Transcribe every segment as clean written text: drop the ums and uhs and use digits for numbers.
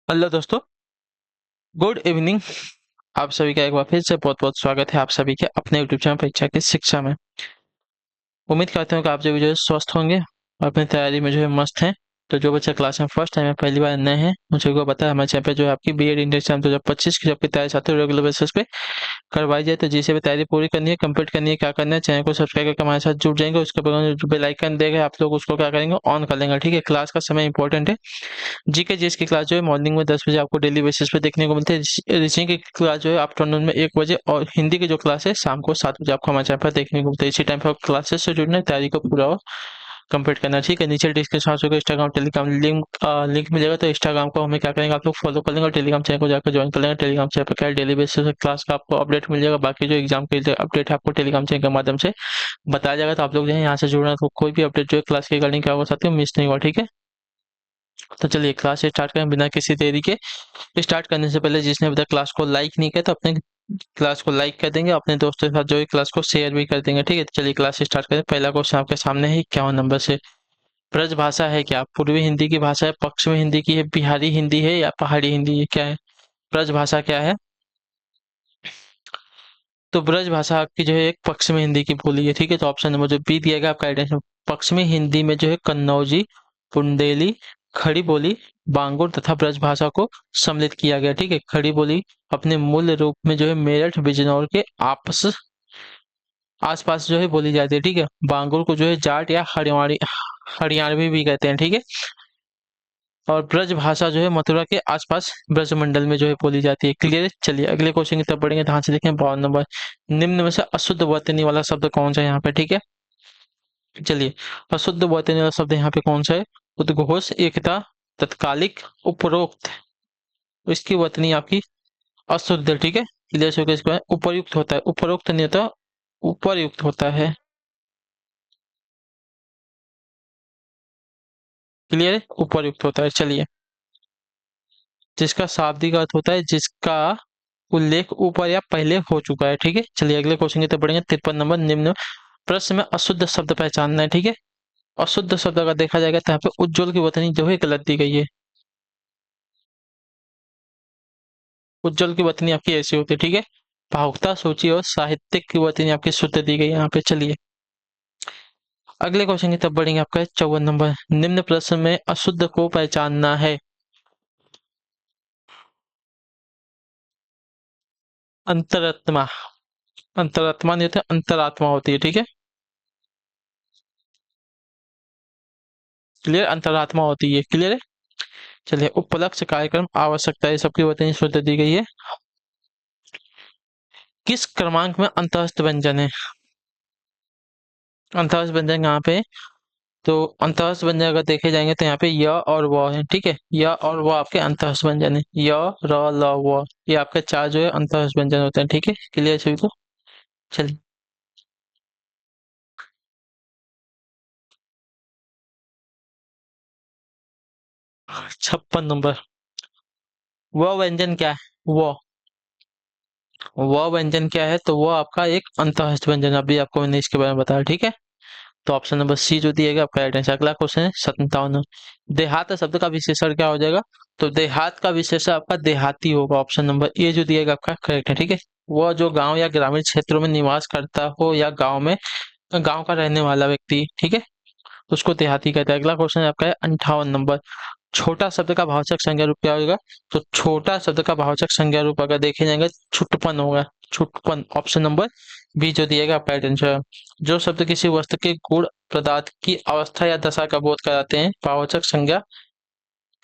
Hello दोस्तों, good evening. आप सभी का एक बार फिर से बहुत बहुत स्वागत है आप सभी के अपने यूट्यूब चैनल परीक्षा की शिक्षा में। उम्मीद करता हूँ कि आप सभी जो है स्वस्थ होंगे और अपनी तैयारी में जो है मस्त हैं। तो जो बच्चा क्लास में फर्स्ट टाइम है, पहली बार नए हैं, मुझे को पता है हमारे चैनल पे जो है आपकी बीएड इंटर एग्जाम 2025 की जो आपकी तैयारी चाहते हो रेगुलर बेसिस पे करवाई जाए। तो जिसे भी तैयारी पूरी करनी है, कंप्लीट करनी है, क्या करना है, चैनल को सब्सक्राइब करके हमारे साथ जुड़ जाएंगे। उसके बाद जो बेल आइकन देगा आप लोग उसको क्या करेंगे, ऑन कर लेंगे। ठीक है, क्लास का समय इंपॉर्टेंट है। जीके जीएस की क्लास जो है मॉर्निंग में 10 बजे आपको डेली बेसिस पे देखने को मिलती है। रीजनिंग की क्लास जो है आफ्टरनून में 1 बजे, और हिंदी की जो क्लास है शाम को 7 बजे आपको हमारे चैनल पर देखने को मिलती है। इसी टाइम पर क्लासेस से जुड़ना है, तैयारी को पूरा और कंप्लीट करना है। ठीक है, नीचे डिस्क्रिप्शन में इंस्टाग्राम टेलीग्राम लिंक मिलेगा। तो इंस्टाग्राम को हमें क्या करेंगे, आप लोग फॉलो कर लेंगे और टेलीग्राम चैनल को जाकर ज्वाइन कर लेंगे। टेलीग्राम चैनल पर क्या डेली बेसिस पे क्लास का आपको अपडेट मिल जाएगा। बाकी जो एग्जाम के अपडेट है आपको टेलीग्राम चैनल के माध्यम से बताया जाएगा। तो आप लोग जो है यहाँ से जुड़ना, तो कोई भी अपडेट जो है क्लास के रिगार्डिंग क्या हो सकती है मिस नहीं हुआ। ठीक है, तो चलिए क्लास स्टार्ट करें बिना किसी देरी के। स्टार्ट करने से पहले जिसने अभी तक क्लास को लाइक नहीं किया तो अपने क्लास को लाइक कर देंगे, अपने दोस्तों के साथ जो है क्लास को शेयर भी कर देंगे। ठीक है, तो चलिए क्लास स्टार्ट करें। पहला क्वेश्चन आपके सामने है 51 नंबर से। ब्रज भाषा है क्या? पूर्वी हिंदी की भाषा है, पश्चिमी हिंदी की है, बिहारी हिंदी है या पहाड़ी हिंदी है? क्या है ब्रज भाषा? क्या है? तो ब्रज भाषा आपकी जो है एक पश्चिमी हिंदी की बोली है। ठीक है, तो ऑप्शन नंबर जो बी दिया गया आपका आइडेंस पश्चिमी हिंदी में जो है कन्नौजी, बुंदेली, खड़ी बोली, बांगुर तथा ब्रज भाषा को सम्मिलित किया गया। ठीक है, खड़ी बोली अपने मूल रूप में जो है मेरठ बिजनौर के आपस आसपास जो है बोली जाती है। ठीक है, बांगुर को जो है जाट या हरियाणवी भी कहते हैं। ठीक है, और ब्रज भाषा जो है मथुरा के आसपास ब्रज मंडल में जो है बोली जाती है। क्लियर है? चलिए अगले क्वेश्चन की तरफ बढ़ेंगे। ध्यान से देखें 52 नंबर। निम्न में से अशुद्ध वर्तनी वाला शब्द कौन सा है यहाँ पे? ठीक है, चलिए अशुद्ध वर्तनी वाला शब्द यहाँ पे कौन सा है? उद्घोष, एकता, तत्कालिक, उपरोक्त। तो इसकी वर्तनी आपकी अशुद्ध है। ठीक है, क्लियर से इसके बाद उपयुक्त होता है, उपरोक्त नहीं होता, उपरयुक्त होता है। क्लियर है? उपरयुक्त होता है। चलिए, जिसका शाब्दिक अर्थ होता है जिसका उल्लेख ऊपर या पहले हो चुका है। ठीक है, चलिए अगले क्वेश्चन की तरफ बढ़ेंगे। 53 नंबर। निम्न प्रश्न में अशुद्ध शब्द पहचानना है। ठीक है, अशुद्ध शब्द अगर देखा जाएगा तो यहाँ पे उज्ज्वल की वर्तनी जो है गलत दी गई है। उज्ज्वल की वर्तनी आपकी ऐसी होती है। ठीक है, भावुकता, सूची और साहित्यिक की वर्तनी आपकी शुद्ध दी गई है यहाँ पे। चलिए अगले क्वेश्चन की तरफ बढ़ेंगे। आपका 54 नंबर। निम्न प्रश्न में अशुद्ध को पहचानना है। अंतरात्मा, अंतरात्मा नहीं होता, अंतरात्मा होती है। ठीक है, क्लियर, अंतरात्मा होती है। क्लियर है? चलिए उपलक्ष्य, कार्यक्रम, आवश्यकता, ये सबकी वर्तनी शुद्ध दी गई है। किस क्रमांक में अंतःस्थ व्यंजन है? अंतःस्थ व्यंजन यहाँ पे, तो अंतःस्थ व्यंजन अगर देखे जाएंगे तो यहाँ पे य और व है। ठीक है, य और व आपके अंतःस्थ व्यंजन है। य, र, ल, व, ये आपके चार जो है अंतःस्थ व्यंजन होते हैं। ठीक है, क्लियर सभी को? चलिए 56 नंबर। व व्यंजन क्या है? वो व्यंजन क्या है? तो वो आपका एक अंतःस्थ व्यंजन, अभी आपको मैंने इसके बारे में बताया। ठीक है, तो ऑप्शन नंबर सी जो दिएगा आपका राइट आंसर। अगला क्वेश्चन है 57। देहात शब्द का विशेषण क्या हो जाएगा? तो देहात का विशेषण आपका देहाती होगा। ऑप्शन नंबर ए जो दिएगा आपका करेक्ट है। ठीक है, वह जो गांव या ग्रामीण क्षेत्रों में निवास करता हो या गांव का रहने वाला व्यक्ति। ठीक है, उसको देहाती कहता है। अगला क्वेश्चन आपका है 58 नंबर। छोटा शब्द का भावचक संज्ञा रूप क्या होगा? तो छोटा शब्द का भावचक संज्ञा रूप अगर देखे जाएंगे छुटपन होगा। छुटपन, ऑप्शन नंबर बी जो दिएगा आपका राइट आंसर। जो शब्द किसी वस्तु के गुण पदार्थ की अवस्था या दशा का बोध कराते हैं भावचक संज्ञा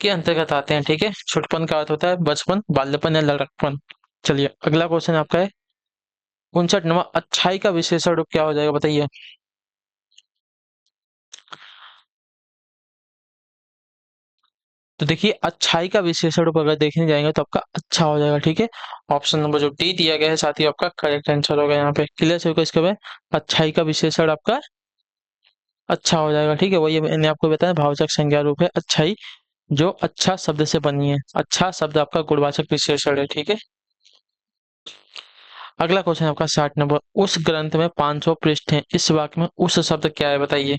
के अंतर्गत आते हैं। ठीक है, छुटपन का अर्थ होता है बचपन, बाल्यपन या लड़कपन। चलिए अगला क्वेश्चन आपका है 59 नंबर। अच्छाई का विशेषण रूप क्या हो जाएगा बताइए? तो देखिए अच्छाई का विशेषण रूप अगर देखने जाएंगे तो आपका अच्छा हो जाएगा। ठीक है, ऑप्शन नंबर जो डी दिया गया है साथ ही आपका करेक्ट आंसर होगा यहाँ पे। क्लियर से होगा इसके बाद अच्छाई का विशेषण आपका अच्छा हो जाएगा। ठीक है, वही मैंने आपको बताया भावचक संज्ञा रूप है अच्छाई, जो अच्छा शब्द से बनी है। अच्छा शब्द आपका गुणवाचक विशेषण है। ठीक है, अगला क्वेश्चन आपका 60 नंबर। उस ग्रंथ में 500 पृष्ठ हैं, इस वाक्य में उस शब्द क्या है बताइए?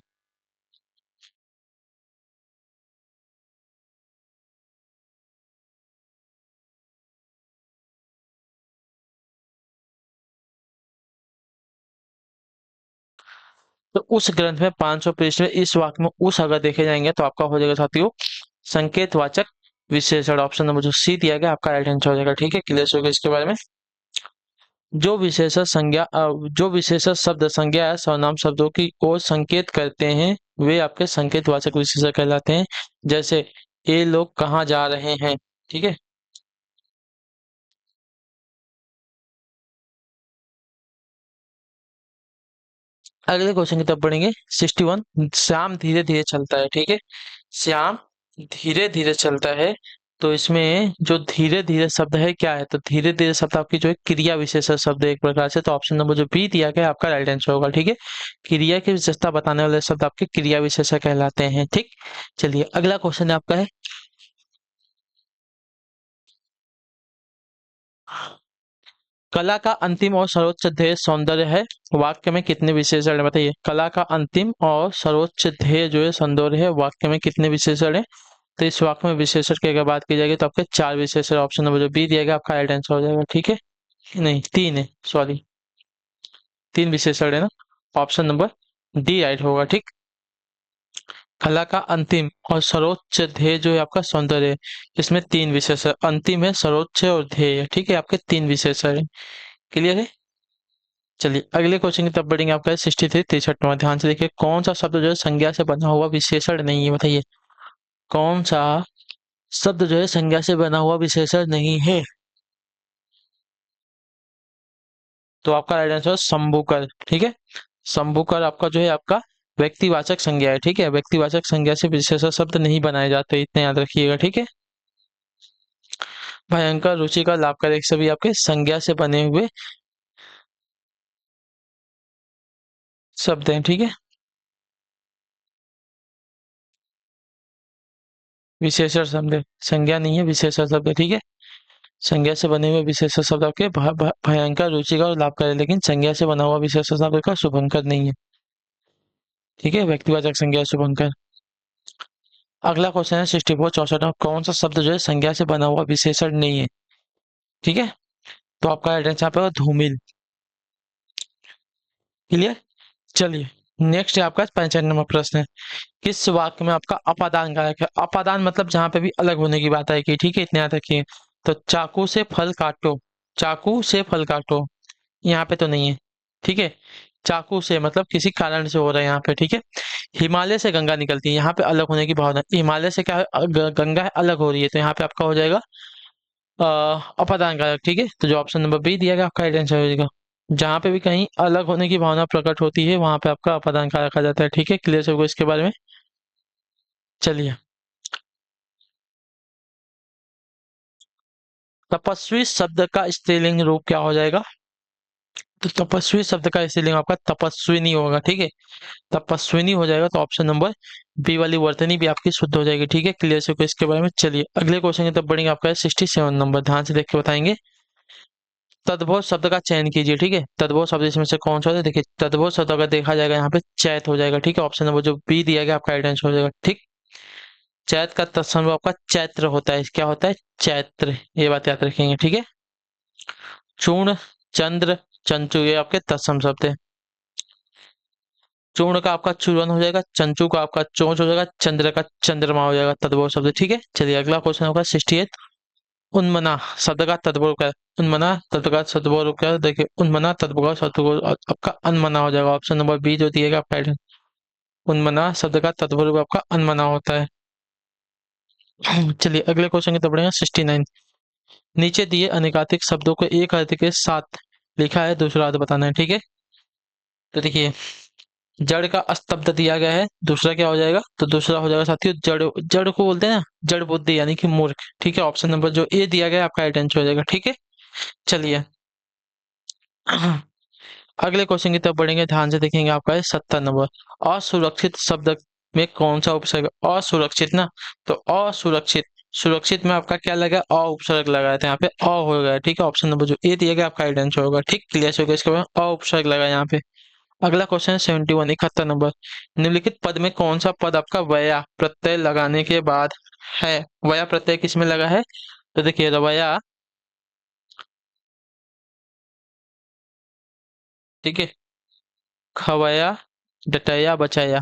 तो उस ग्रंथ में 500 पृष्ठ में इस वाक्य में उस अगर देखे जाएंगे तो आपका हो जाएगा साथियों संकेतवाचक विशेषण। ऑप्शन नंबर जो सी दिया गया आपका राइट आंसर हो जाएगा। ठीक है, क्लियर हो गया इसके बारे में। जो विशेषण संज्ञा जो विशेषण शब्द संज्ञा या सर्वनाम शब्दों की ओर संकेत करते हैं वे आपके संकेतवाचक विशेषण कहलाते हैं। जैसे ये लोग कहाँ जा रहे हैं। ठीक है, अगले क्वेश्चन की तरफ बढ़ेंगे। 61, श्याम धीरे धीरे चलता है। ठीक है, श्याम धीरे धीरे चलता है। तो इसमें जो धीरे धीरे शब्द है क्या है, तो धीरे धीरे शब्द आपकी जो है क्रिया विशेषण शब्द है एक प्रकार से। तो ऑप्शन नंबर जो बी दिया गया आपका राइट आंसर होगा। ठीक है, क्रिया की विशेषता बताने वाले शब्द आपके क्रिया विशेषण कहलाते हैं। ठीक, चलिए अगला क्वेश्चन आपका है। कला का अंतिम और सर्वोच्च ध्येय सौंदर्य है। वाक्य में कितने विशेषण है बताइए। कला का अंतिम और सर्वोच्च ध्येय जो है सौंदर्य है, वाक्य में कितने विशेषण है। तो इस वाक्य में विशेषण की अगर बात की जाएगी तो आपके 4 विशेषण। ऑप्शन नंबर जो बी दिया गया आपका राइट आंसर हो जाएगा। ठीक है, नहीं 3 है, सॉरी 3 विशेषण है ना। ऑप्शन नंबर डी राइट होगा। ठीक, कला का अंतिम और सर्वोच्च ध्येय जो है आपका सौंदर्य है, इसमें 3 विशेषण, अंतिम है, सर्वोच्च और ध्येय है। ठीक है, आपके 3 विशेषण है। क्लियर है, चलिए अगले क्वेश्चन की तरफ बढ़ेंगे। आपका 63 63वां, ध्यान से देखिए। कौन सा शब्द जो है संज्ञा से बना हुआ विशेषण नहीं है बताइए। कौन सा शब्द जो है संज्ञा से बना हुआ विशेषण नहीं है। तो आपका राइट आंसर शंभुकर। ठीक है, शंभुकर आपका जो है आपका व्यक्तिवाचक संज्ञा है। ठीक है, व्यक्तिवाचक संज्ञा से विशेषण शब्द नहीं बनाए जाते, इतने याद रखिएगा। ठीक है, भयंकर, रुचिकर, लाभकारी सभी आपके संज्ञा से बने हुए शब्द हैं। ठीक है, विशेषण शब्द है, संज्ञा नहीं है, विशेषण शब्द है। ठीक है, संज्ञा से बने हुए विशेषण शब्द आपके भयंकर, रुचिकर और लाभकारी, लेकिन संज्ञा से बना हुआ विशेषण शब्द का शुभंकर नहीं है। ठीक है, व्यक्तिवाचक संज्ञा शुभंकर। अगला क्वेश्चन है 64 64, कौन सा शब्द जो है संज्ञा से बना हुआ विशेषण नहीं है। ठीक है, तो आपका राइट आंसर पे होगा धूमिल। क्लियर, चलिए नेक्स्ट है आपका 95 नंबर प्रश्न है। किस वाक्य में आपका अपादान कारक है। अपादान मतलब जहां पे भी अलग होने की बात आएगी। ठीक है, इतने याद रखिए। तो चाकू से फल काटो, चाकू से फल काटो, यहाँ पे तो नहीं है। ठीक है, चाकू से मतलब किसी कारण से हो रहा है यहाँ पे। ठीक है, हिमालय से गंगा निकलती है, यहाँ पे अलग होने की भावना। हिमालय से क्या है, गंगा है, अलग हो रही है, तो यहाँ पे आपका हो जाएगा अपादान कारक। ठीक है, तो जो ऑप्शन नंबर बी दिया गया आपका राइट आंसर हो जाएगा। जहाँ पे भी कहीं अलग होने की भावना प्रकट होती है वहां पे आपका अपादान कारक आ जाता है। ठीक है, क्लियर होगा इसके बारे में। चलिए, तपस्वी शब्द का स्त्रीलिंग रूप क्या हो जाएगा। तो तपस्वी शब्द का स्त्रीलिंग आपका तपस्विनी होगा। ठीक है, तपस्विनी हो जाएगा। तो ऑप्शन नंबर बी वाली वर्तनी भी आपकी शुद्ध हो जाएगी। ठीक है, क्लियर से होगा इसके बारे में। चलिए अगले क्वेश्चन की तरफ बढ़ेंगे। आपका 67 नंबर, ध्यान से देख के बताएंगे। तद्भव शब्द का चयन कीजिए। ठीक है, तद्भव शब्द इसमें से कौन सा है, देखिए तद्भव शब्द अगर देखा जाएगा यहाँ पे चैत हो जाएगा। ठीक है, ऑप्शन नंबर जो बी दिया गया आपका राइट आंसर हो जाएगा। ठीक, चैत का तत्सम आपका चैत्र होता है। क्या होता है, चैत्र, ये बात याद रखेंगे। ठीक है, चूर्ण, चंद्र, चंचू ये आपके तत्सम शब्द है। चूर्ण का आपका चूर्ण हो जाएगा, चंचू का आपका चोंच हो जाएगा, चंद्र का चंद्रमा हो जाएगा, तद्भव शब्द। ठीक है, चलिए अगला क्वेश्चन होगा 68। उन्मना शब्द का तद्भव क्या है? उन्मना शब्द का सद्भव क्या है? देखिए उन्मना तद्भव का सद्भव आपका अनमना हो जाएगा। ऑप्शन नंबर बी जो दिएगा आपका राइट। उन्मना शब्द का तद्भव आपका अनमना होता है। चलिए अगले क्वेश्चन की तरफ बढ़ेंगे। 69, नीचे दिए अनेकाधिक शब्दों को एक अर्थ के साथ लिखा है, दूसरा अर्थ बताना है। ठीक है, तो देखिए जड़ का स्तब्ध दिया गया है, दूसरा क्या हो जाएगा, तो दूसरा हो जाएगा साथियों जड़। जड़ को बोलते हैं ना जड़ बुद्धि यानी कि मूर्ख। ठीक है, ऑप्शन नंबर जो ए दिया गया है आपका राइट आंसर हो जाएगा। ठीक है, चलिए अगले क्वेश्चन की तरफ बढ़ेंगे। ध्यान से देखेंगे। आपका है 70 नंबर, असुरक्षित शब्द में कौन सा उपसर्ग। असुरक्षित ना, तो असुरक्षित, सुरक्षित में आपका क्या लगा, अ उपसर्ग लगाया था, यहाँ पे अ हो गया। ठीक है, ऑप्शन नंबर जो ए दिया गया आपका राइट आंसर होगा। ठीक, क्लियर हो गया इसके बाद अ उपसर्ग लगा यहाँ पे। अगला क्वेश्चन है 71 71 नंबर, निम्नलिखित पद में कौन सा पद आपका वया प्रत्यय लगाने के बाद है। वया प्रत्यय किसमें लगा है, तो देखिए रवैया। ठीक है, खवया, डटाया बचाया,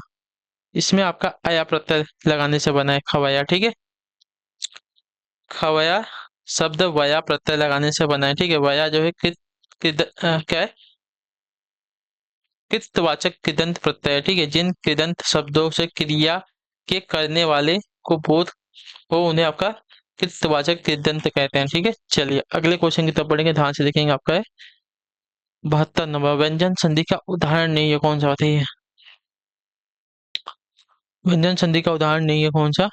इसमें आपका अया प्रत्यय लगाने से बना है खवया, ठीक है। खवया शब्द वया प्रत्यय लगाने से बना है, ठीक है। वया जो है क्या है, कृतवाचक कृदंत प्रत्यय है, ठीक है। जिन कृदंत शब्दों से क्रिया के करने वाले को बोध हो उन्हें आपका कृतवाचक कृदंत कहते हैं, ठीक है। चलिए अगले क्वेश्चन की तरफ बढ़ेंगे, ध्यान से देखेंगे। आपका है 72 नंबर, व्यंजन संधि का उदाहरण नहीं है, कौन सा बताइए। व्यंजन संधि का उदाहरण नहीं है कौन सा,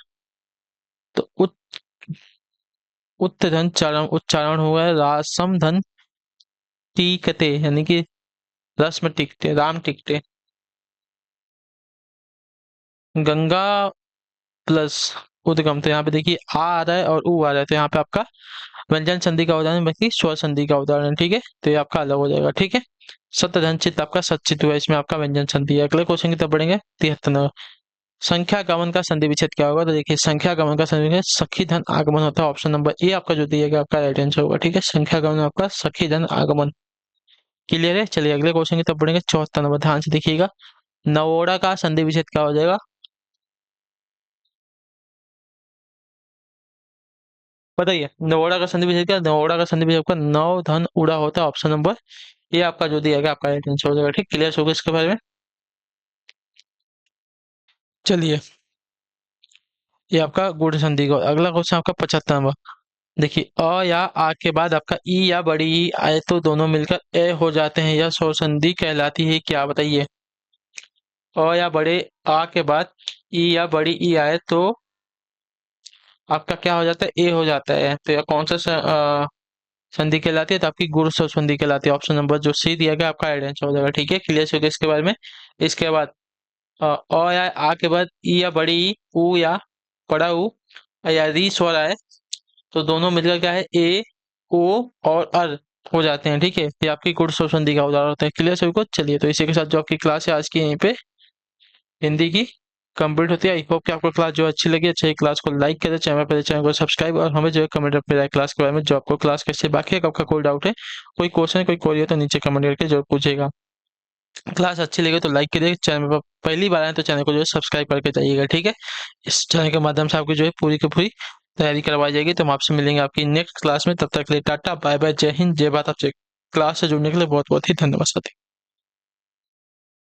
तो उत्तधन चारण उच्चारण हुआ है रासम धन टीकते, यानी कि रस्म टिकटे, राम टिकटे। गंगा प्लस उद्गम, तो यहाँ पे देखिए आ रहा है और ऊ आ रहा है, तो यहाँ पे आपका व्यंजन संधि का उदाहरण बाकी स्वर संधि का उदाहरण, ठीक है। तो ये आपका अलग हो जाएगा, ठीक है। सत्यधन चित्त आपका सचित हुआ, इसमें आपका व्यंजन संधि है। अगले क्वेश्चन की तरफ बढ़ेंगे, 73। संख्या गमन का संधि विच्छेद क्या होगा, तो देखिए संख्या गमन का संधि विच्छेद सखी धन आगमन होता है, ऑप्शन नंबर ए आपका जो दिएगा आपका राइट आंसर होगा, ठीक है। संख्या गमन आपका सखी धन आगमन। क्लियर है। चलिए अगले क्वेश्चन की तरफ बढ़ेंगे, 74 नंबर, ध्यान से देखिएगा। नवोड़ा का संधि विच्छेद क्या हो जाएगा, बताइए। नवोड़ा का संधि विच्छेद क्या, नवोड़ा का संधि विच्छेद आपका नव धन उड़ा होता है, ऑप्शन नंबर ये आपका जो दिया आपका राइट आंसर हो जाएगा, ठीक। क्लियर होगा इसके बारे में। चलिए ये आपका गुण संधि का। अगला क्वेश्चन आपका 75 नंबर, देखिए अ या आ के बाद आपका ई या बड़ी ई आए तो दोनों मिलकर ए हो जाते हैं, यह स्वर संधि कहलाती है क्या, बताइए। अ या बड़े आ के बाद ई या बड़ी ई आए तो आपका क्या हो जाता है, ए हो जाता है, तो यह कौन सा संधि कहलाती है, तो आपकी गुण स्वर संधि कहलाती है, ऑप्शन नंबर जो सी दिया गया आपका राइट आंसर हो जाएगा, ठीक है। क्लियर हो गया इसके बारे में। इसके बाद अ या आ के बाद ई या बड़ी ई, ऊ या बड़ा ऊ या री स्वर आए तो दोनों मिलकर क्या है, ए ओ और अर हो जाते हैं, ठीक है। ये आपकी गुण स्वर संधि का उदाहरण होता है। क्लियर सभी को। चलिए तो इसी के साथ जो आपकी क्लास है आज की यहीं पे हिंदी की कंप्लीट होती है। आई होप कि आपको क्लास जो अच्छी लगी, अच्छी क्लास को लाइक करें, चैनल को सब्सक्राइब और हमें जो है कमेंट रखें क्लास के बारे में, जो आपको क्लास कैसे, बाकी अगर आपका कोई डाउट है, कोई क्वेश्चन कोई क्वेरी हो तो नीचे कमेंट करके जरूर पूछेगा। क्लास अच्छी लगे तो लाइक करिए, चैनल पर पहली बार आए तो चैनल को जो है सब्सक्राइब करके जाइएगा, ठीक है। इस चैनल के माध्यम से आपकी जो है पूरी की पूरी तैयारी करवाई जाएगी। तो हम आपसे मिलेंगे आपकी नेक्स्ट क्लास में, तब तक के लिए टाटा बाय बाय, जय हिंद जय भारत। आपसे क्लास से जुड़ने के लिए बहुत बहुत ही धन्यवाद साथी।